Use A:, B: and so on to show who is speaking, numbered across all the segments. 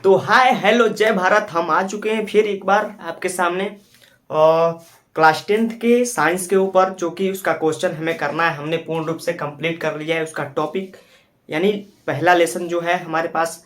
A: तो hi hello जय भारत। हम आ चुके हैं फिर एक बार आपके सामने क्लास 10th के साइंस के ऊपर, जो कि उसका क्वेश्चन हमें करना है। हमने पूर्ण रूप से कंप्लीट कर लिया है उसका टॉपिक, यानी पहला लेसन जो है हमारे पास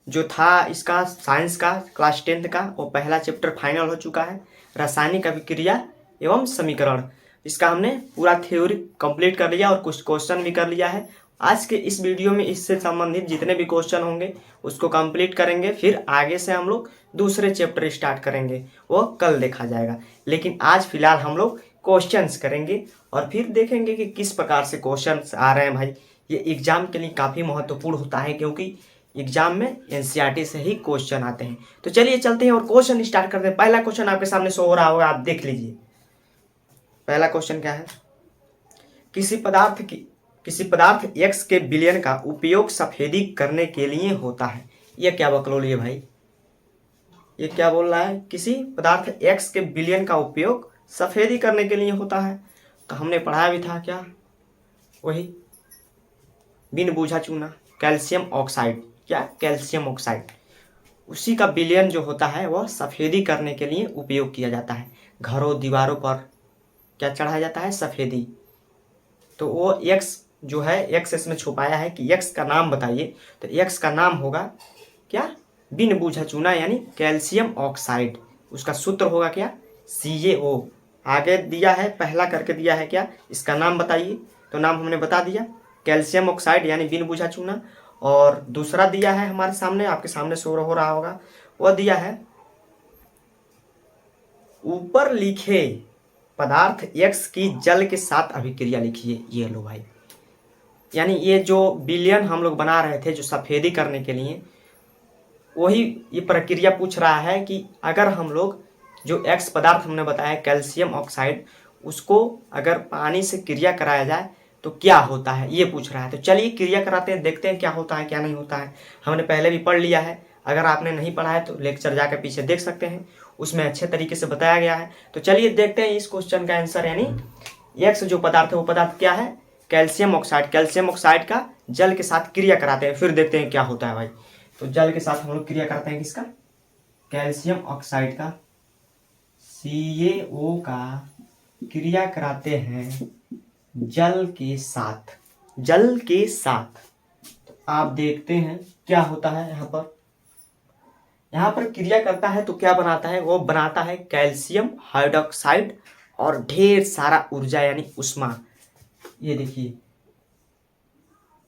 A: जो था इसका साइंस का क्लास 10th का, वो पहला चैप्टर फाइनल हो चुका है, रासायनिक अभिक्रिया एवं समीकरण। इसका हमने पूरा थ्योरी कंप्लीट कर लिया और कुछ क्वेश्चन भी कर लिया है। आज के इस वीडियो में इससे संबंधित जितने भी क्वेश्चन होंगे उसको कंप्लीट करेंगे, फिर आगे से हम लोग दूसरे चैप्टर स्टार्ट करेंगे, वो कल देखा जाएगा। लेकिन आज फिलहाल हम लोग क्वेश्चंस करेंगे और फिर देखेंगे कि किस प्रकार से क्वेश्चंस आ रहे हैं। भाई ये एग्जाम के लिए काफ़ी महत्वपूर्ण होता है, क्योंकि एग्जाम में एनसीईआरटी से ही क्वेश्चन आते हैं। तो चलिए चलते हैं और क्वेश्चन स्टार्ट करते हैं। पहला क्वेश्चन आपके सामने शो हो रहा होगा, आप देख लीजिए। पहला क्वेश्चन क्या है? किसी पदार्थ X के विलयन का उपयोग सफेदी करने के लिए होता है। ये क्या बकलोल है भाई? ये क्या बोल रहा है? किसी पदार्थ X के विलयन का उपयोग सफेदी करने के लिए होता है। तो हमने पढ़ाया भी था क्या, वही बिन बूझा चूना, कैल्शियम ऑक्साइड। क्या? Calcium oxide. उसी का विलयन जो होता है वह सफेदी करने के लिए उपयोग किया जाता है। घरों दीवारों पर क्या चढ़ाया जाता है? सफेदी। तो वो X जो है, X इसमें छुपाया है कि X का नाम बताइए। तो X का नाम होगा क्या? बिन बूझा चूना, यानी कैल्शियम ऑक्साइड। उसका सूत्र होगा क्या? CaO। आगे दिया है, पहला करके दिया है क्या, इसका नाम बताइए। तो नाम हमने बता दिया, कैल्शियम ऑक्साइड यानी बिन बूझा चूना। और दूसरा दिया है हमारे सामने, आपके सामने शो हो रहा होगा, वह दिया है ऊपर लिखे पदार्थ X की जल के साथ अभिक्रिया लिखिए। ये लो भाई, यानी ये जो विलयन हम लोग बना रहे थे जो सफेदी करने के लिए, वही ये प्रक्रिया पूछ रहा है कि अगर हम लोग जो X पदार्थ हमने बताया कैल्शियम ऑक्साइड, उसको अगर पानी से क्रिया कराया जाए तो क्या होता है, ये पूछ रहा है। तो चलिए क्रिया कराते हैं, देखते हैं क्या होता है क्या नहीं होता है। हमने पहले भी पढ़ लिया है, अगर आपने नहीं पढ़ा है तो लेक्चर जाकर पीछे देख सकते हैं, उसमें अच्छे तरीके से बताया गया है। तो चलिए देखते हैं इस क्वेश्चन का आंसर, यानी X जो पदार्थ है वो पदार्थ क्या है? Calcium oxide. कैल्शियम ऑक्साइड का जल के साथ क्रिया कराते हैं, फिर देखते हैं क्या होता है भाई। तो जल के साथ हम लोग क्रिया करते हैं किसका? कैल्शियम ऑक्साइड का, CaO का क्रिया कराते हैं जल के साथ। जल के साथ तो आप देखते हैं क्या होता है। यहाँ पर क्रिया करता है तो क्या बनाता है? वो बनाता है कैल्शियम हाइड्रोक्साइड और ढेर सारा ऊर्जा यानी उष्मा। ये देखिए,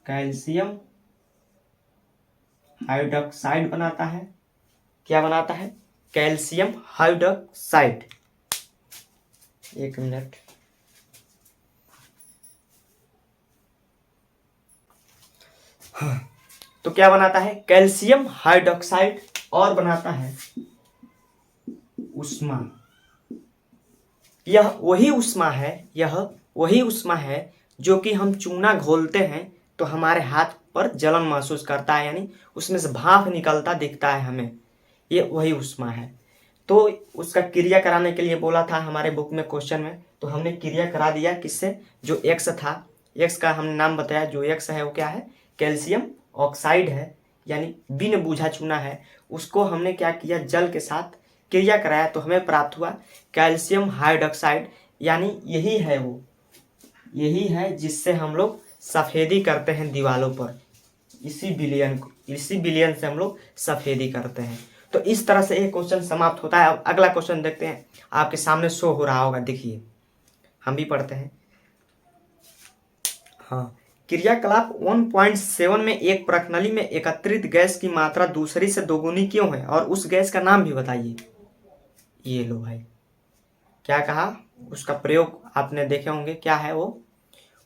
A: कैल्शियम हाइड्रोक्साइड बनाता है। क्या बनाता है? Calcium hydroxide. एक मिनट, हाँ। तो क्या बनाता है? कैल्शियम हाइड्रोक्साइड और बनाता है उष्मा। यह वही उष्मा है जो कि हम चूना घोलते हैं तो हमारे हाथ पर जलन महसूस करता है, यानी उसमें से भाप निकलता दिखता है हमें, ये वही उष्मा है। तो उसका क्रिया कराने के लिए बोला था हमारे बुक में क्वेश्चन में, तो हमने क्रिया करा दिया किससे? जो X था, X का हमने नाम बताया। जो X है वो क्या है? कैल्शियम ऑक्साइड है, यानी बिन बूझा चूना है। उसको हमने क्या किया? जल के साथ क्रिया कराया तो हमें प्राप्त हुआ कैल्शियम हाइड्रोक्साइड, यानी यही है जिससे हम लोग सफेदी करते हैं दीवारों पर। इसी विलयन से हम लोग सफेदी करते हैं। तो इस तरह से एक क्वेश्चन समाप्त होता है। अब अगला क्वेश्चन देखते हैं, आपके सामने शो हो रहा होगा, देखिए हम भी पढ़ते हैं। हाँ, क्रियाकलाप 1.7 में एक प्रणाली में एकत्रित गैस की मात्रा दूसरी से दोगुनी क्यों है, और उस गैस का नाम भी बताइए। ये लो भाई, क्या कहा? उसका प्रयोग आपने देखे होंगे, क्या है वो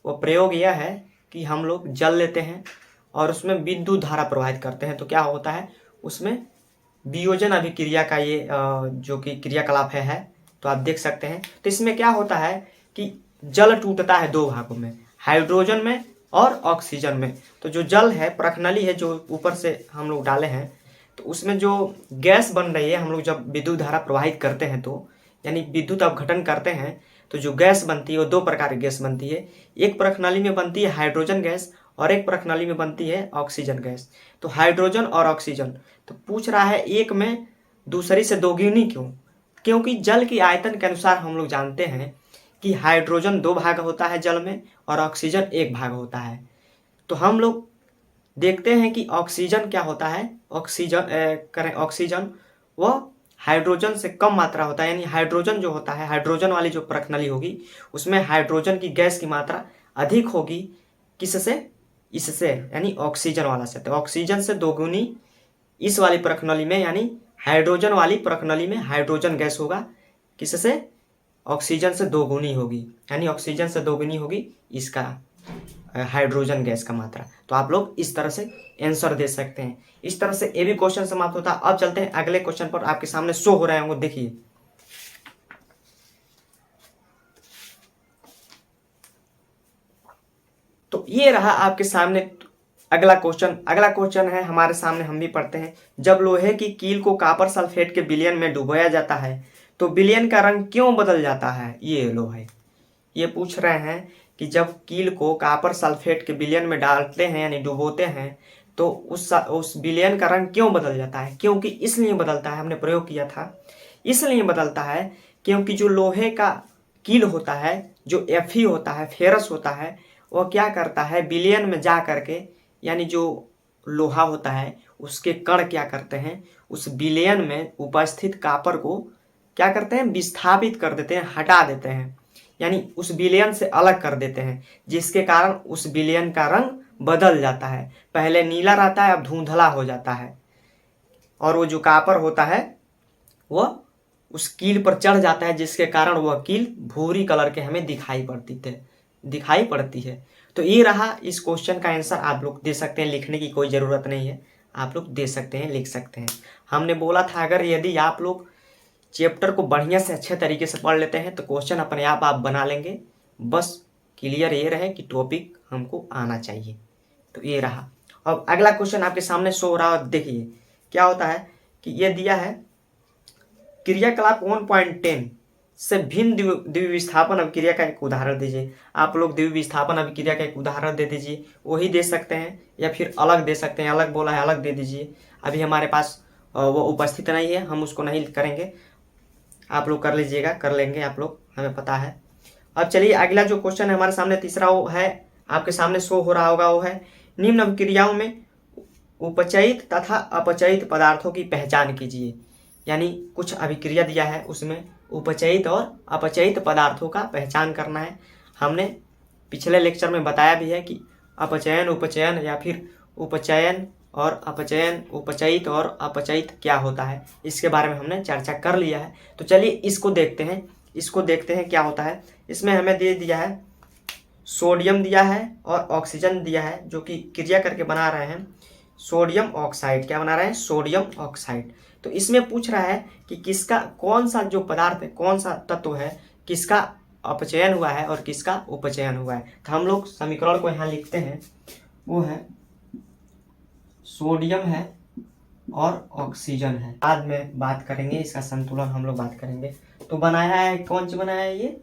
A: प्रयोग यह है कि हम लोग जल लेते हैं और उसमें विद्युत धारा प्रवाहित करते हैं। तो क्या होता है उसमें? वियोजन अभिक्रिया का ये जो कि क्रियाकलाप है। तो आप देख सकते हैं। तो इसमें क्या होता है कि जल टूटता है दो भागों में, हाइड्रोजन में और ऑक्सीजन में। तो जो जल है, प्रणाली है जो ऊपर से हम लोग डाले हैं, तो उसमें जो गैस बन रही है, हम लोग जब विद्युत धारा प्रवाहित करते हैं तो यानी विद्युत अपघटन करते हैं, तो जो गैस बनती है वो दो प्रकार की गैस बनती है। एक प्रणाली में बनती है हाइड्रोजन गैस और एक प्रणाली में बनती है ऑक्सीजन गैस। तो हाइड्रोजन और ऑक्सीजन, तो पूछ रहा है एक में दूसरी से दोगुनी क्यों? क्योंकि जल की आयतन के अनुसार हम लोग जानते हैं कि हाइड्रोजन 2 भाग होता है जल में और ऑक्सीजन 1 भाग होता है। तो हम लोग देखते हैं कि ऑक्सीजन क्या होता है, ऑक्सीजन वह हाइड्रोजन से कम मात्रा होता है, यानी हाइड्रोजन जो होता है, हाइड्रोजन वाली जो प्रणाली होगी उसमें हाइड्रोजन की गैस की मात्रा अधिक होगी। किससे? इससे, यानी ऑक्सीजन वाला से। तो ऑक्सीजन से दोगुनी इस वाली प्रणाली में, यानी हाइड्रोजन वाली प्रणाली में हाइड्रोजन गैस होगा। किससे? ऑक्सीजन से दोगुनी होगी, यानी ऑक्सीजन से दोगुनी होगी इसका हाइड्रोजन गैस का मात्रा। तो आप लोग इस तरह से आंसर दे सकते हैं। इस तरह से ये भी क्वेश्चन समाप्त होता है। अब चलते हैं अगले क्वेश्चन पर, आपके सामने शो हो रहे होंगे, देखिए। तो ये रहा आपके सामने अगला क्वेश्चन। अगला क्वेश्चन है हमारे सामने, हम भी पढ़ते हैं। जब लोहे की कील को कॉपर सल्फेट के विलयन में डुबोया जाता है तो विलयन का रंग क्यों बदल जाता है? ये लो है, ये पूछ रहे हैं कि जब कील को कॉपर सल्फेट के विलयन में डालते हैं यानी डुबोते हैं तो उस विलयन का रंग क्यों बदल जाता है? क्योंकि इसलिए बदलता है, हमने प्रयोग किया था, इसलिए बदलता है क्योंकि जो लोहे का कील होता है, जो Fe होता है, फेरस होता है, वह क्या करता है विलयन में जा करके, यानी जो लोहा होता है उसके कण क्या करते हैं, उस विलयन में उपस्थित कॉपर को क्या करते हैं, विस्थापित कर देते हैं, हटा देते हैं, यानी उस विलयन से अलग कर देते हैं, जिसके कारण उस विलयन का रंग बदल जाता है। पहले नीला रहता है, अब धुंधला हो जाता है, और वो जो कॉपर होता है वह उस कील पर चढ़ जाता है, जिसके कारण वह कील भूरी कलर के हमें दिखाई पड़ती है। तो ये रहा इस क्वेश्चन का आंसर। आप लोग दे सकते हैं, लिखने की कोई ज़रूरत नहीं है, आप लोग दे सकते हैं, लिख सकते हैं। हमने बोला था अगर यदि आप लोग चैप्टर को बढ़िया से अच्छे तरीके से पढ़ लेते हैं तो क्वेश्चन अपने आप बना लेंगे। बस क्लियर ये रहे कि टॉपिक हमको आना चाहिए। तो ये रहा। अब अगला क्वेश्चन आपके सामने शो हो रहा है, देखिए क्या होता है कि ये दिया है क्रियाकलाप 1.10 से भिन्न द्विविस्थापन अभिक्रिया का एक उदाहरण दीजिए। आप लोग द्विविस्थापन अभिक्रिया का एक उदाहरण दे दीजिए, वही दे सकते हैं या फिर अलग दे सकते हैं, अलग बोला है अलग दे दीजिए। अभी हमारे पास वो उपस्थित नहीं है, हम उसको नहीं करेंगे, आप लोग कर लीजिएगा, कर लेंगे आप लोग, हमें पता है। अब चलिए अगला जो क्वेश्चन है हमारे सामने तीसरा, वो है आपके सामने शो हो रहा होगा, वो है निम्न अभिक्रियाओं में उपचयित तथा अपचयित पदार्थों की पहचान कीजिए। यानी कुछ अभिक्रिया दिया है, उसमें उपचयित और अपचयित पदार्थों का पहचान करना है। हमने पिछले लेक्चर में बताया भी है कि अपचयन उपचयन या फिर उपचयन और अपचयन, उपचयित और अपचयित क्या होता है, इसके बारे में हमने चर्चा कर लिया है। तो चलिए इसको देखते हैं क्या होता है। इसमें हमें दे दिया है सोडियम दिया है और ऑक्सीजन दिया है, जो कि क्रिया करके बना रहे हैं सोडियम ऑक्साइड। क्या बना रहे हैं? Sodium oxide. तो इसमें पूछ रहा है कि किसका, कौन सा जो पदार्थ है, कौन सा तत्व है, किसका अपचयन हुआ है और किसका उपचयन हुआ है। तो हम लोग समीकरण को यहाँ लिखते हैं, वो है सोडियम है और ऑक्सीजन है। बाद में बात करेंगे इसका संतुलन, हम लोग बात करेंगे। तो बनाया है, कौन सा बनाया है?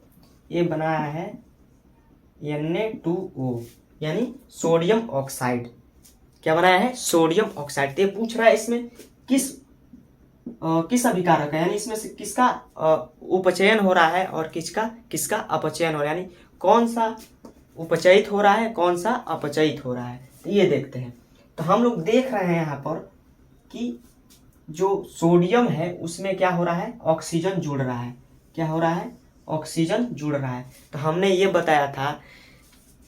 A: ये बनाया है Na2O, यानी सोडियम ऑक्साइड। क्या बनाया है? Sodium oxide. तो ये पूछ रहा है इसमें किस अभिकारक है, यानी इसमें से किसका उपचयन हो रहा है और किसका अपचयन हो रहा है, यानी कौन सा उपचयित हो रहा है, कौन सा अपचयित हो रहा है। तो ये देखते हैं। तो हम लोग देख रहे हैं यहाँ पर कि जो सोडियम है उसमें क्या हो रहा है, ऑक्सीजन जुड़ रहा है। क्या हो रहा है? ऑक्सीजन जुड़ रहा है। तो हमने ये बताया था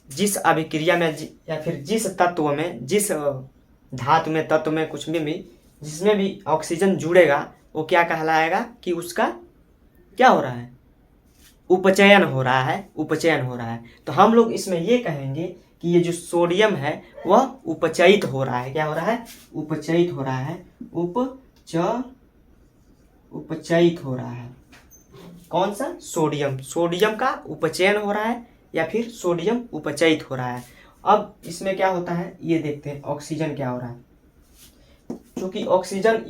A: जिस अभिक्रिया में या फिर जिस तत्व में, जिस धातु में, तत्व में, कुछ में भी जिसमें भी ऑक्सीजन जुड़ेगा वो क्या कहलाएगा कि उसका क्या हो रहा है, उपचयन हो रहा है, उपचयन हो रहा है। तो हम लोग इसमें ये कहेंगे कि ये जो सोडियम है वह उपचयित हो रहा है। क्या हो रहा है? उपचयित हो रहा है, उपचयित हो रहा है। कौन सा? सोडियम का उपचयन हो रहा है या फिर सोडियम उपचयित हो रहा है। अब इसमें क्या होता है ये देखते हैं, ऑक्सीजन क्या हो रहा है। क्योंकि ऑक्सीजन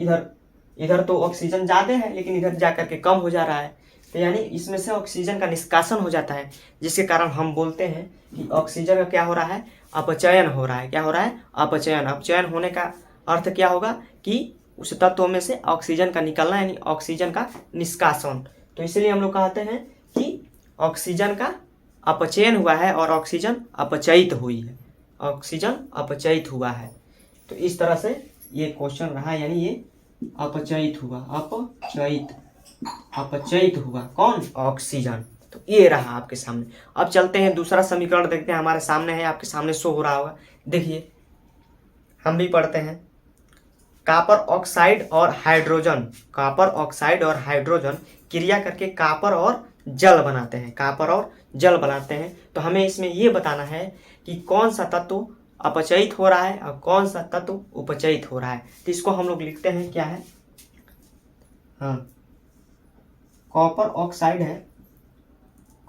A: इधर तो ऑक्सीजन ज़्यादा है लेकिन इधर जा करके कम हो जा रहा है, तो यानी इसमें से ऑक्सीजन का निष्कासन हो जाता है, जिसके कारण हम बोलते हैं कि ऑक्सीजन का क्या हो रहा है, अपचयन हो रहा है। क्या हो रहा है? अपचयन। अपचयन होने का अर्थ क्या होगा कि उस तत्वों में से ऑक्सीजन का निकलना यानी ऑक्सीजन का निष्कासन। तो इसलिए हम लोग कहते हैं कि ऑक्सीजन का अपचयन हुआ है और ऑक्सीजन अपचयित हुई है, ऑक्सीजन अपचयित हुआ है। तो इस तरह से ये क्वेश्चन रहा, यानी ये अपचयित हुआ, अपचयित हुआ कौन? ऑक्सीजन। तो ये रहा आपके सामने। अब चलते हैं दूसरा समीकरण देखते हैं, हमारे सामने है, आपके सामने शो हो रहा होगा, देखिए हम भी पढ़ते हैं। कॉपर ऑक्साइड और हाइड्रोजन, कॉपर ऑक्साइड और हाइड्रोजन क्रिया करके कॉपर और जल बनाते हैं, कॉपर और जल बनाते हैं। तो हमें इसमें ये बताना है कि कौन सा तत्व अपचयित हो रहा है और कौन सा तत्व उपचयित हो रहा है। तो इसको हम लोग लिखते हैं, क्या है, हाँ, कॉपर ऑक्साइड है,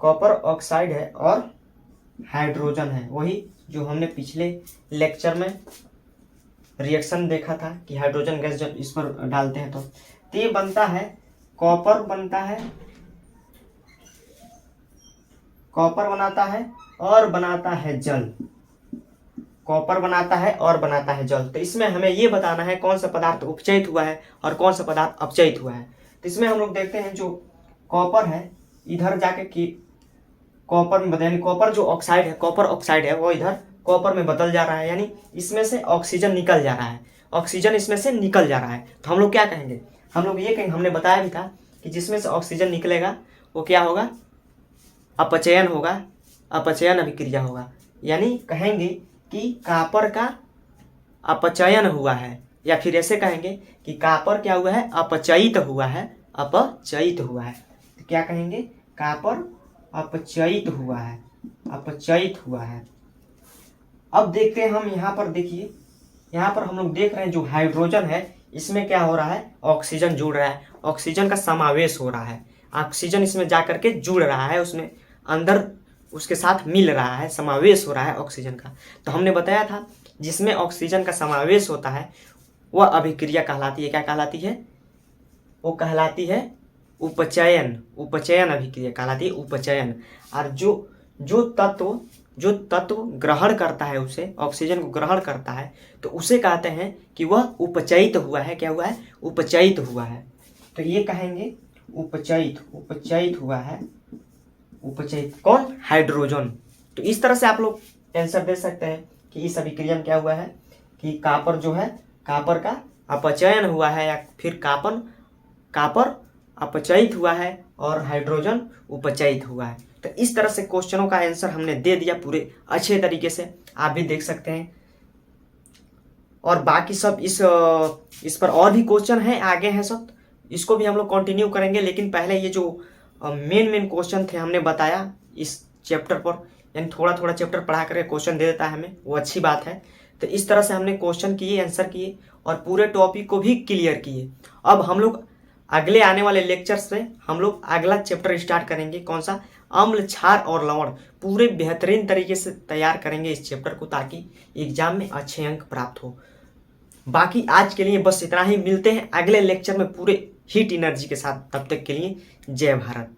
A: कॉपर ऑक्साइड है और हाइड्रोजन है, वही जो हमने पिछले लेक्चर में रिएक्शन देखा था कि हाइड्रोजन गैस जब इस पर डालते हैं तो ये बनता है, कॉपर बनता है, कॉपर बनाता है और बनाता है जल, कॉपर बनाता है और बनाता है जल। तो इसमें हमें ये बताना है कौन सा पदार्थ उपचयित हुआ है और कौन सा पदार्थ अपचयित हुआ है। तो इसमें हम लोग देखते हैं जो कॉपर है इधर जाके कि कॉपर में यानी कॉपर जो ऑक्साइड है, कॉपर ऑक्साइड है, वो इधर कॉपर में बदल जा रहा है, यानी इसमें से ऑक्सीजन निकल जा रहा है, ऑक्सीजन इसमें से निकल जा रहा है। तो हम लोग क्या कहेंगे, हम लोग ये कहेंगे, हमने बताया भी था कि जिसमें से ऑक्सीजन निकलेगा वो क्या होगा, अपचयन होगा, अपचयन अभिक्रिया होगा। यानी कहेंगे कि कॉपर का अपचयन हुआ है, या फिर ऐसे कहेंगे कि कॉपर क्या हुआ है, अपचयित हुआ है, अपचयित हुआ है। तो क्या कहेंगे, कॉपर अपचयित हुआ है, अपचयित हुआ है। अब देखते हैं हम यहाँ पर, देखिए यहाँ पर हम लोग देख रहे हैं जो हाइड्रोजन है इसमें क्या हो रहा है, ऑक्सीजन जुड़ रहा है, ऑक्सीजन का समावेश हो रहा है, ऑक्सीजन इसमें जा करके जुड़ रहा है, उसमें अंदर उसके साथ मिल रहा है, समावेश हो रहा है ऑक्सीजन का। तो हमने बताया था जिसमें ऑक्सीजन का समावेश होता है वह अभिक्रिया कहलाती है, क्या कहलाती है, वो कहलाती है उपचयन, उपचयन अभिक्रिया कहलाती है, उपचयन। और जो तत्व ग्रहण करता है, उसे ऑक्सीजन को ग्रहण करता है, तो उसे कहते हैं कि वह उपचयित हुआ है, क्या हुआ है, उपचयित हुआ है। तो ये कहेंगे उपचयित, उपचयित हुआ है, उपचयित कौन, हाइड्रोजन। तो इस तरह से आप लोग आंसर दे सकते हैं कि इस अभिक्रिया में क्या हुआ है कि कॉपर जो है, कॉपर का अपचयन हुआ है, या फिर कॉपर अपचयित हुआ है और हाइड्रोजन उपचयित हुआ है। तो इस तरह से क्वेश्चनों का आंसर हमने दे दिया पूरे अच्छे तरीके से, आप भी देख सकते हैं। और बाकी सब इस पर और भी क्वेश्चन हैं, आगे हैं सब, इसको भी हम लोग कंटिन्यू करेंगे। लेकिन पहले ये जो मेन क्वेश्चन थे हमने बताया इस चैप्टर पर, यानी थोड़ा थोड़ा चैप्टर पढ़ा करके क्वेश्चन दे देता है हमें, वो अच्छी बात है। तो इस तरह से हमने क्वेश्चन किए, आंसर किए और पूरे टॉपिक को भी क्लियर किए। अब हम लोग अगले आने वाले लेक्चर्स में हम लोग अगला चैप्टर स्टार्ट करेंगे, कौन सा, अम्ल, क्षार और लवण। पूरे बेहतरीन तरीके से तैयार करेंगे इस चैप्टर को ताकि एग्जाम में अच्छे अंक प्राप्त हो। बाकी आज के लिए बस इतना ही, मिलते हैं अगले लेक्चर में पूरे हीट एनर्जी के साथ। तब तक के लिए जय भारत।